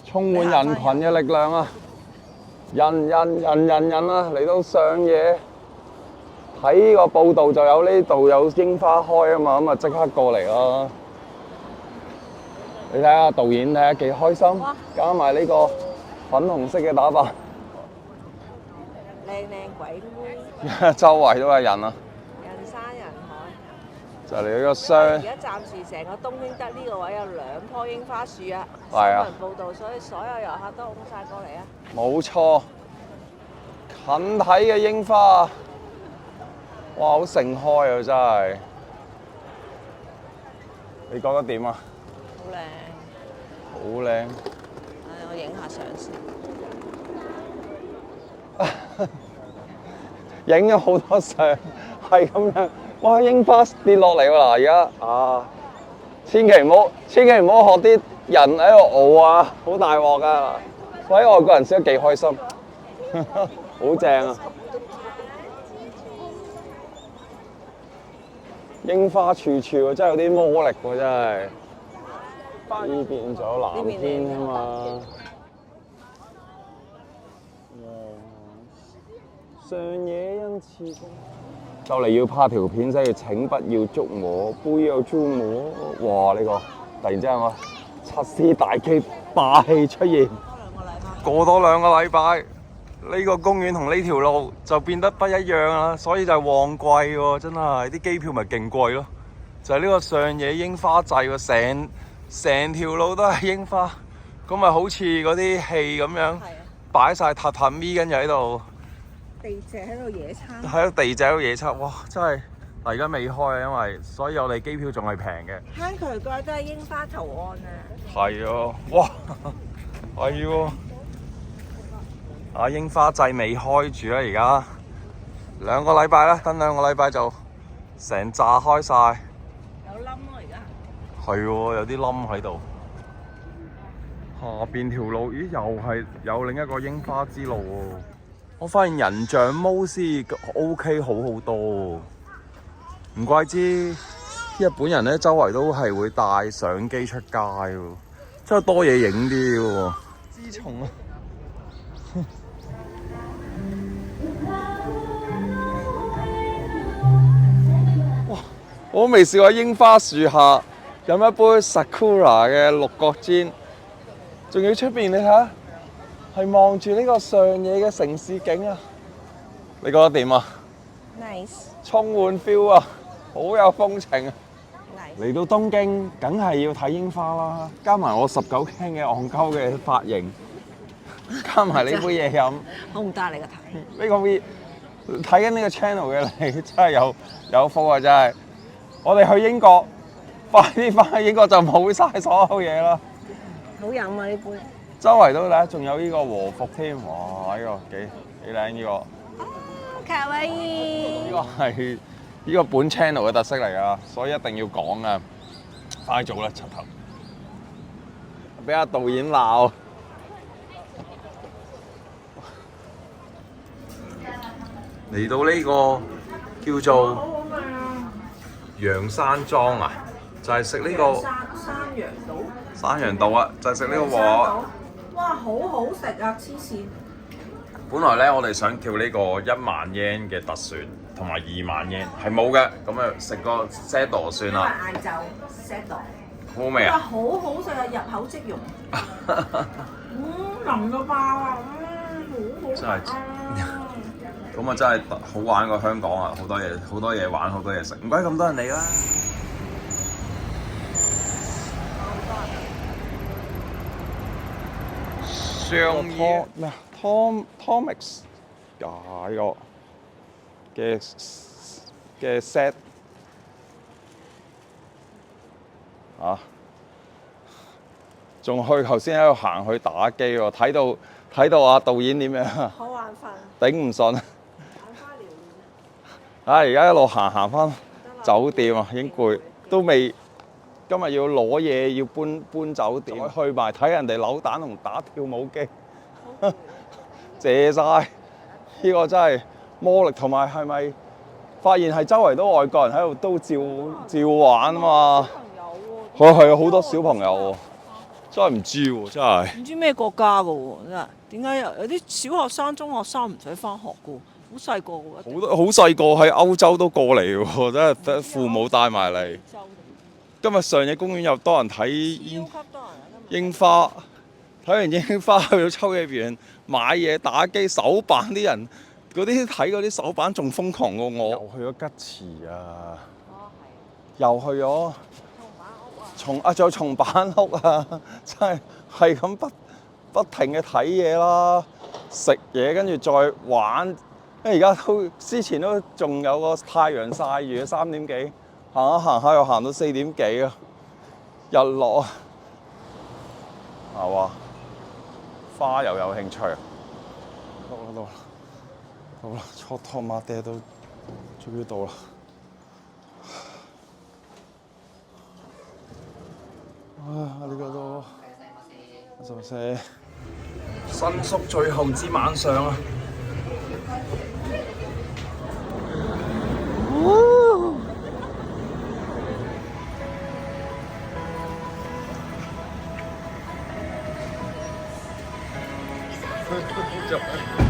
充滿人群嘅力量啊！人啊嚟到上野睇個報道就有呢度有櫻花開啊嘛，咁啊即刻過嚟咯！你睇下導演睇下幾開心，加埋呢個粉紅色嘅打扮，靚鬼妹，周圍都係人啊！人山人海。就嚟呢個商，而家暫時成個東京得呢個位有2棵櫻花樹啊！新係啊聞報導，所以所有遊客都擁晒過嚟啊！冇錯，近睇嘅櫻花，哇好盛開啊真係！你覺得點啊？好靚。好靚。我影下相先。影咗好多相，係咁樣。哇！櫻花跌落嚟喎嗱，而家啊，千祈唔好學啲人喺度熬啊，好大鑊噶。所以外國人笑得幾開心，好正啊！櫻花處處喎，真係有啲魔力喎，真係。呢邊仲有藍天啊嘛。上野恩賜宮，就嚟要拍條片，即係請不要捉我，不要捉我。哇！呢、個突然之間七司大機霸氣出現，過多2個禮拜，呢、個公園同呢條路就變得不一樣啦。所以就係旺季喎，真係啲機票咪勁貴咯。就係、呢個上野櫻花季喎，成條路都係櫻花，咁咪好似嗰啲戲咁樣擺晒榻榻米跟住喺度。地姐喺度野餐，喺個地仔度野餐，哇！真係而家未開啊，因為所以我哋機票仲係平嘅。坑渠蓋都係櫻花圖案啊！係啊，哇！係喎，啊櫻花季未開住啦，而家2個禮拜啦，等2個禮拜就成扎開晒。有冧咯而家。係喎，有啲冧喺度。下邊條路，咦？又係有另一個櫻花之路喎。我發現人像毛先 OK 好多，唔怪之日本人咧周圍都係會帶相機出街喎，真係多嘢影啲喎。知蟲啊！哇！我都未試過櫻花樹下飲一杯 Sakura 嘅6角煎，仲要出邊你睇下。係望住呢個上野嘅城市景啊！你覺得點啊 Nice， 充滿 feel 啊，好有風情啊！ Nice，嚟到東京，梗係要睇櫻花啦，加埋我19K嘅戇鳩嘅髮型，加埋呢杯嘢飲，好唔得你個睇。呢個 V 睇緊呢個 channel 嘅你真係有福啊！真係，我哋去英國，快啲翻去英國就冇晒所有嘢啦。好飲啊呢杯。周圍都咧，仲有呢個和服添，哇！呢、個幾靚呢個。卡哇伊。呢個係呢個本 channel 嘅特色嚟㗎，所以一定要講啊！快做啦，柒頭，俾阿導演鬧。嚟到呢個叫做羊山莊啊，就係食呢個山羊島啊，就係食呢個鑊。哇，好好食啊！黐線。本來咧，我哋想叫呢個1萬 yen 嘅特選，同埋2萬 yen 係冇嘅，咁啊食個 set 算啦。晏晝 set 好味啊！好好食啊，入口即溶。腍到爆啊！好好食啊！咁啊真係好玩過香港啊！好多嘢玩，好多嘢食，唔怪咁多人嚟啦。上野咩 Tomix 啊呢個嘅 set 啊，仲去頭先喺度行去打機喎，睇到啊導演點樣啊？好眼瞓。頂唔順。眼花繚亂。而家一路行翻酒店啊，已經攰，都未。今日要攞嘢，要搬酒店，去埋睇人哋扭蛋同打跳舞機，謝晒！呢個真係魔力，同埋係咪發現係周圍都外國人喺度都照玩啊嘛？係啊，好多小朋友喎，真係唔知喎，真係。唔知咩國家嘅喎，真係點解有啲小學生、中學生唔使翻學嘅喎？好細個喎，好細個喺歐洲都過嚟喎，真係父母帶埋嚟。今日上野公園又多人睇超級多人啊！櫻花，睇完櫻花去到秋葉原買嘢打機手板啲人，嗰啲睇嗰啲手板仲瘋狂過我。又去咗吉池啊！哦，又去咗松板屋啊！仲有松板屋啊！真係咁不停嘅睇嘢啦，食嘢跟住再玩。因為而家之前都仲有個太陽曬住3點幾，行下行下又行到4點幾啊！日落啊，係嘛？花又有興趣啊！到啦，坐拖馬爹都終於到啦！啊呢個都就係新宿最後之晚上啊！入